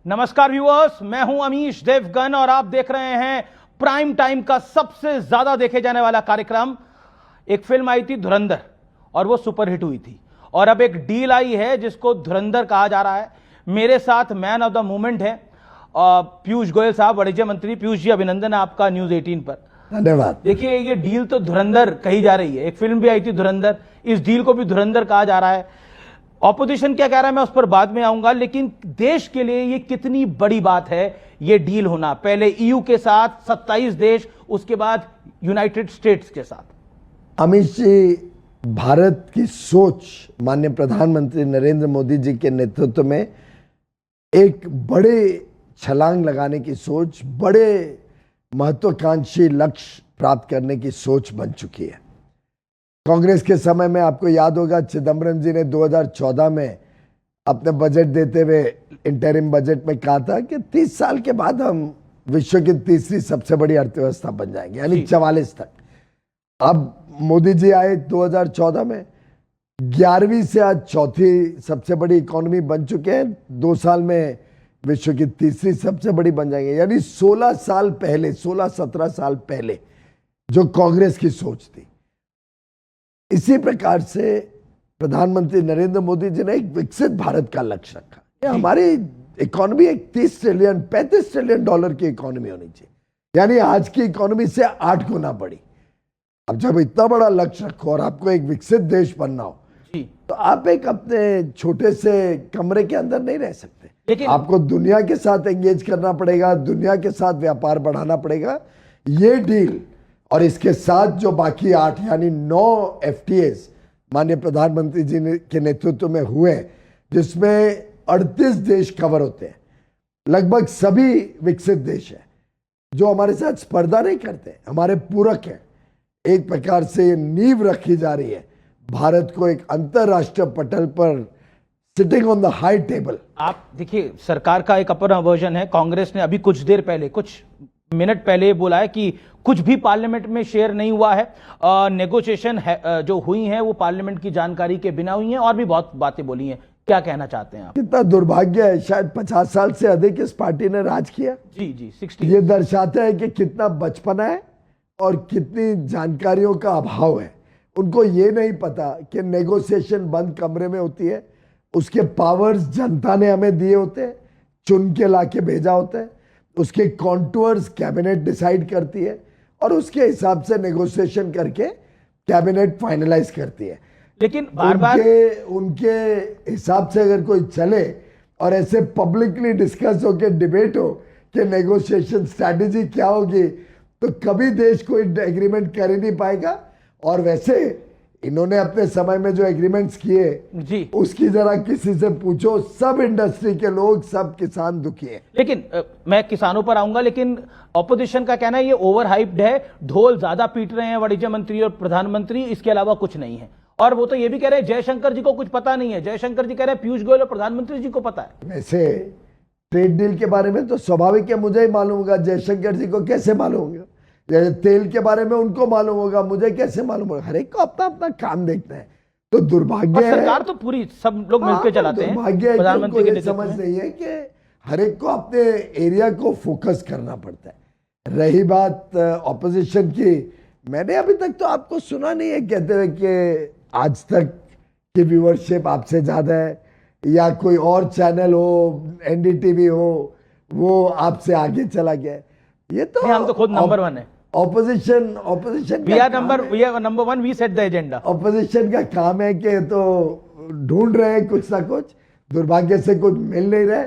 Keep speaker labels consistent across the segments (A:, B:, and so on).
A: नमस्कार व्यूअर्स, मैं हूं अमीश देवगन और आप देख रहे हैं प्राइम टाइम का सबसे ज्यादा देखे जाने वाला कार्यक्रम। एक फिल्म आई थी धुरंधर और वो सुपरहिट हुई थी और अब एक डील आई है जिसको धुरंधर कहा जा रहा है। मेरे साथ मैन ऑफ द मूवमेंट है पीयूष गोयल साहब, वाणिज्य मंत्री। पीयूष जी, अभिनंदन आपका न्यूज 18 पर।
B: धन्यवाद।
A: देखिए, ये डील तो धुरंधर कही जा रही है, एक फिल्म भी आई थी धुरंधर, इस डील को भी धुरंधर कहा जा रहा है। ऑपोजिशन क्या कह रहा है मैं उस पर बाद में आऊंगा, लेकिन देश के लिए ये कितनी बड़ी बात है ये डील होना। पहले ईयू के साथ 27 देश, उसके बाद यूनाइटेड स्टेट्स के साथ।
B: अमित जी, भारत की सोच माननीय प्रधानमंत्री नरेंद्र मोदी जी के नेतृत्व में एक बड़े छलांग लगाने की सोच, बड़े महत्वाकांक्षी लक्ष्य प्राप्त करने की सोच बन चुकी है। कांग्रेस के समय में आपको याद होगा, चिदम्बरम जी ने 2014 में अपने बजट देते हुए इंटरिम बजट में कहा था कि 30 साल के बाद हम विश्व की तीसरी सबसे बड़ी अर्थव्यवस्था बन जाएंगे, यानी 44 तक। अब मोदी जी आए 2014 में, 11वीं से आज चौथी सबसे बड़ी इकोनॉमी बन चुके हैं। 2 साल में विश्व की तीसरी सबसे बड़ी बन जाएंगे, यानी 16 साल पहले, 16-17 साल पहले जो कांग्रेस की सोच थी। इसी प्रकार से प्रधानमंत्री नरेंद्र मोदी जी ने एक विकसित भारत का लक्ष्य रखा। हमारी इकोनॉमी एक 30 ट्रिलियन 35 ट्रिलियन डॉलर की इकोनॉमी होनी चाहिए, यानी आज की इकोनॉमी से 8 गुना बड़ी। अब जब इतना बड़ा लक्ष्य रखो और आपको एक विकसित देश बनना हो, तो आप एक अपने छोटे से कमरे के अंदर नहीं रह सकते, लेकिन आपको दुनिया के साथ एंगेज करना पड़ेगा, दुनिया के साथ व्यापार बढ़ाना पड़ेगा। ये डील और इसके साथ जो बाकी 8 यानी 9 FTAs माननीय प्रधानमंत्री जी के नेतृत्व में हुए, जिसमें 38 देश कवर होते हैं। लगभग सभी विकसित देश हैं जो हमारे साथ स्पर्धा नहीं करते, हमारे पूरक हैं। एक प्रकार से नींव रखी जा रही है भारत को एक अंतरराष्ट्रीय पटल पर sitting on the high table.
A: आप देखिए, सरकार का एक अपना वर्जन है। कांग्रेस ने अभी कुछ देर पहले, कुछ मिनट पहले बोला है कि कुछ भी पार्लियामेंट में शेयर नहीं हुआ है, नेगोशिएशन जो हुई हैं वो पार्लियामेंट की जानकारी के बिना हुई हैं, और भी बहुत बातें बोली हैं। क्या कहना चाहते हैं आप?
B: कितना दुर्भाग्य है, शायद 50 साल से अधिक इस पार्टी ने राज किया।
A: जी 60।
B: ये दर्शाता है कि कितना बचपना है और कितनी जानकारियों का अभाव है। उनको ये नहीं पता कि नेगोशिएशन बंद कमरे में होती है, उसके पावर्स जनता ने हमें दिए होते हैं, चुन के लाके भेजा होता है, उसके कॉन्टूर्स कैबिनेट डिसाइड करती है और उसके हिसाब से नेगोशिएशन करके कैबिनेट फाइनलाइज करती है।
A: लेकिन बार-बार
B: उनके हिसाब से अगर कोई चले और ऐसे पब्लिकली डिस्कस हो के डिबेट हो कि नेगोशिएशन स्ट्रैटेजी क्या होगी, तो कभी देश कोई एग्रीमेंट कर ही नहीं पाएगा। और वैसे इन्होंने अपने समय में जो एग्रीमेंट्स किए
A: जी,
B: उसकी जरा किसी से पूछो, सब इंडस्ट्री के लोग, सब किसान दुखी हैं।
A: लेकिन मैं किसानों पर आऊंगा, लेकिन ऑपोजिशन का कहना है ये ओवर हाइप्ड है, ढोल ज्यादा पीट रहे हैं वाणिज्य मंत्री और प्रधानमंत्री, इसके अलावा कुछ नहीं है। और वो तो ये भी कह रहे हैं जयशंकर जी को कुछ पता नहीं है। जयशंकर जी कह रहे हैं पीयूष गोयल और प्रधानमंत्री जी को पता है।
B: वैसे ट्रेड डील के बारे में तो स्वाभाविक है, मुझे ही मालूम होगा, जयशंकर जी को कैसे मालूम होगा? तेल के बारे में उनको मालूम होगा, मुझे कैसे मालूम होगा? हर एक को अपना अपना काम देखना है। तो दुर्भाग्य है,
A: सरकार तो पूरी सब लोग मिलकर चलाते हैं।
B: प्रधानमंत्री के समझ नहीं है कि हर एक को अपने एरिया को फोकस करना पड़ता है। रही बात ऑपोजिशन की, मैंने अभी तक तो आपको सुना नहीं है कहते हुए कि आज तक की व्यूअरशिप आपसे ज्यादा है, या कोई और चैनल हो, NDTV हो, वो आपसे आगे चला गया। ये तो
A: हम तो खुद नंबर 1 है।
B: Opposition
A: we are number 1, we set the agenda.
B: Opposition का काम है कि तो ढूंढ रहे हैं कुछ ना कुछ, दुर्भाग्य से कुछ मिल नहीं रहे।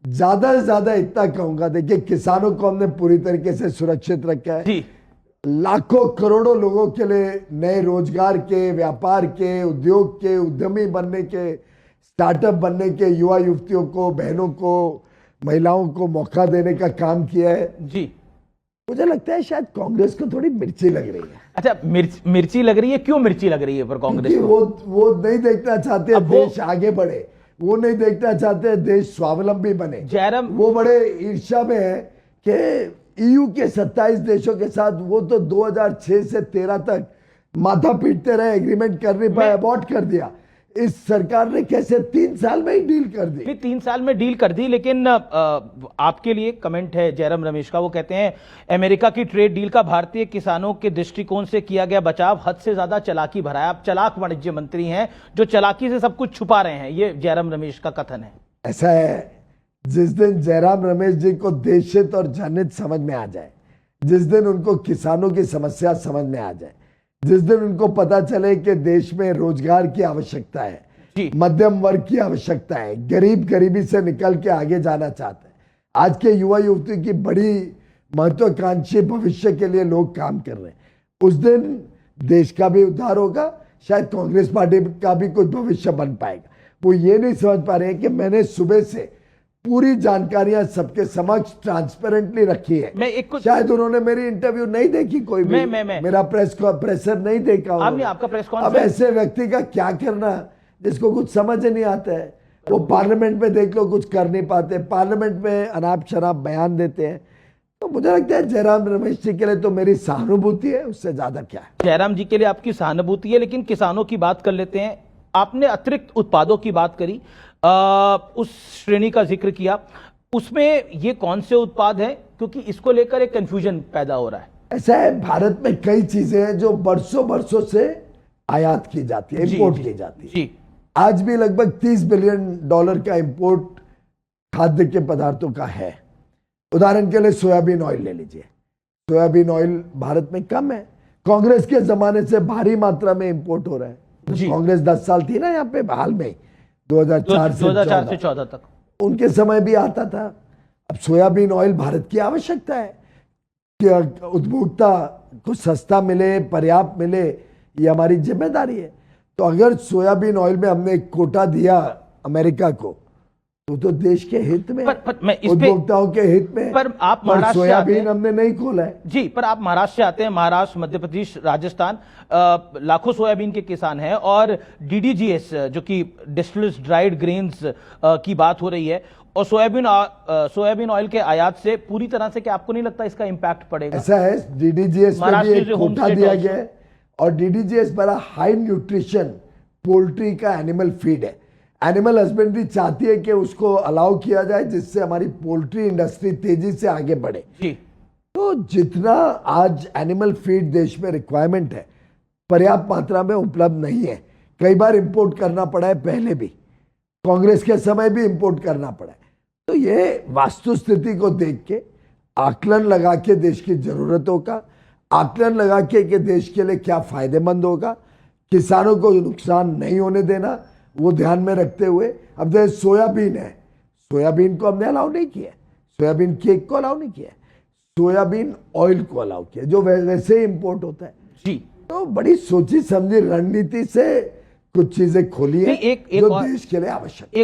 B: ज्यादा से ज्यादा इतना कहूंगा, देखिए किसानों को हमने पूरी तरीके से सुरक्षित रखा है
A: जी।
B: लाखों करोड़ों लोगों के लिए नए रोजगार के, व्यापार के, उद्योग के, उद्यमी बनने के, स्टार्टअप बनने के युवा युवतियों को, बहनों को, महिलाओं को मौका देने का काम किया है
A: जी।
B: मुझे लगता है शायद कांग्रेस को थोड़ी मिर्ची लग रही है।
A: अच्छा, मिर्ची लग रही है? क्यों मिर्ची लग रही है पर कांग्रेस को?
B: वो नहीं देखना चाहते देश आगे बढ़े, वो नहीं देखना चाहते देश स्वावलंबी बने।
A: जयराम,
B: वो बड़े ईर्ष्या में है कि EU के 27 देशों के साथ वो तो 2006 से 13 तक माथा पीटते रहे, एग्रीमेंट कर नहीं पाए, अबॉर्ट कर दिया। इस सरकार ने कैसे 3 साल में ही डील कर दी।
A: नहीं, 3 साल में डील कर दी, लेकिन आपके लिए कमेंट है जयराम रमेश का। वो कहते हैं अमेरिका की ट्रेड डील का भारतीय किसानों के दृष्टिकोण से किया गया बचाव हद से ज्यादा चालाकी भरा है। आप चालाक वाणिज्य मंत्री हैं जो चालाकी से सब कुछ छुपा रहे हैं, ये जयराम रमेश का कथन है।
B: ऐसा है, जिस दिन जयराम रमेश जी को देश हित और जनहित समझ में आ जाए, जिस दिन उनको किसानों की समस्या समझ में आ जाए, जिस दिन उनको पता चले कि देश में रोजगार की आवश्यकता है, मध्यम वर्ग की आवश्यकता है, गरीब गरीबी से निकल के आगे जाना चाहते हैं, आज के युवा युवती की बड़ी महत्वाकांक्षी भविष्य के लिए लोग काम कर रहे हैं, उस दिन देश का भी उद्धार होगा, शायद कांग्रेस पार्टी का भी कुछ भविष्य बन पाएगा। वो ये नहीं समझ पा रहे हैं कि मैंने सुबह से पूरी जानकारियां सबके समक्ष ट्रांसपेरेंटली रखी है। शायद उन्होंने मेरी इंटरव्यू नहीं देखी, कोई भी मेरा प्रेसर नहीं देखा।
A: आपका प्रेस कॉन्फ्रेंस।
B: अब ऐसे व्यक्ति का क्या करना जिसको कुछ समझ नहीं आता है। वो पार्लियामेंट में देख लो कुछ कर नहीं पाते, पार्लियामेंट में अनाप शनाप बयान देते हैं। तो मुझे लगता है जयराम रमेश जी के लिए तो मेरी सहानुभूति है, उससे ज्यादा क्या है।
A: जयराम जी के लिए आपकी सहानुभूति है, लेकिन किसानों की बात कर लेते हैं। आपने अतिरिक्त उत्पादों की बात करी, उस श्रेणी का जिक्र किया, उसमें ये कौन से उत्पाद हैं, क्योंकि इसको लेकर एक कंफ्यूजन पैदा हो रहा है।
B: ऐसा है, भारत में कई चीजें हैं जो बरसों से आयात की जाती है, इंपोर्ट की जाती है। आज भी लगभग $30 बिलियन का इंपोर्ट खाद्य के पदार्थों का है। उदाहरण के लिए सोयाबीन ऑयल ले लीजिए। सोयाबीन ऑयल भारत में कम है, कांग्रेस के जमाने से भारी मात्रा में इंपोर्ट हो रहा है। कांग्रेस 10 साल थी ना यहाँ पे, हाल में 2004 से 14
A: तक
B: उनके समय भी आता था। अब सोयाबीन ऑयल भारत की आवश्यकता है कि उपभोक्ता को सस्ता मिले, पर्याप्त मिले, ये हमारी जिम्मेदारी है। तो अगर सोयाबीन ऑयल में हमने एक कोटा दिया अमेरिका को, तो देश के हित में, उपभोक्ताओं के हित में।
A: पर आप महाराष्ट्र
B: सोयाबीन हमने नहीं खोला है
A: जी। पर आप महाराष्ट्र से आते हैं, महाराष्ट्र, मध्य प्रदेश, राजस्थान, लाखों सोयाबीन के किसान हैं, और डीडीजीएस जो कि डिस्टिल्ड ड्राइड ग्रेन्स की बात हो रही है, और सोयाबीन ऑयल के आयात से पूरी तरह से, क्या आपको नहीं लगता इसका इंपैक्ट पड़ेगा?
B: ऐसा है, डीडीजीएस में भी एक कोटा दिया गया है, और डीडीजीएस बड़ा हाई न्यूट्रिशन पोल्ट्री का एनिमल फीड है। एनिमल हस्बेंड्री चाहती है कि उसको अलाउ किया जाए, जिससे हमारी पोल्ट्री इंडस्ट्री तेजी से आगे बढ़े
A: जी।
B: तो जितना आज एनिमल फीड देश में रिक्वायरमेंट है, पर्याप्त मात्रा में उपलब्ध नहीं है। कई बार इंपोर्ट करना पड़ा है, पहले भी कांग्रेस के समय भी इंपोर्ट करना पड़ा है। तो ये वास्तु स्थिति को देख के आकलन लगा के देश की जरूरतों का आकलन लगा के कि देश के लिए क्या फायदेमंद होगा, किसानों को नुकसान नहीं होने देना, वो ध्यान में रखते हुए। अब जैसे सोयाबीन है, सोयाबीन को हमने अलाउ नहीं किया, सोयाबीन केक को अलाउ नहीं किया, सोयाबीन ऑयल को अलाउ किया जो वैसे ही इंपोर्ट होता है जी। तो बड़ी सोची समझी रणनीति से कुछ चीजें खोली है जो देश के लिए आवश्यक है।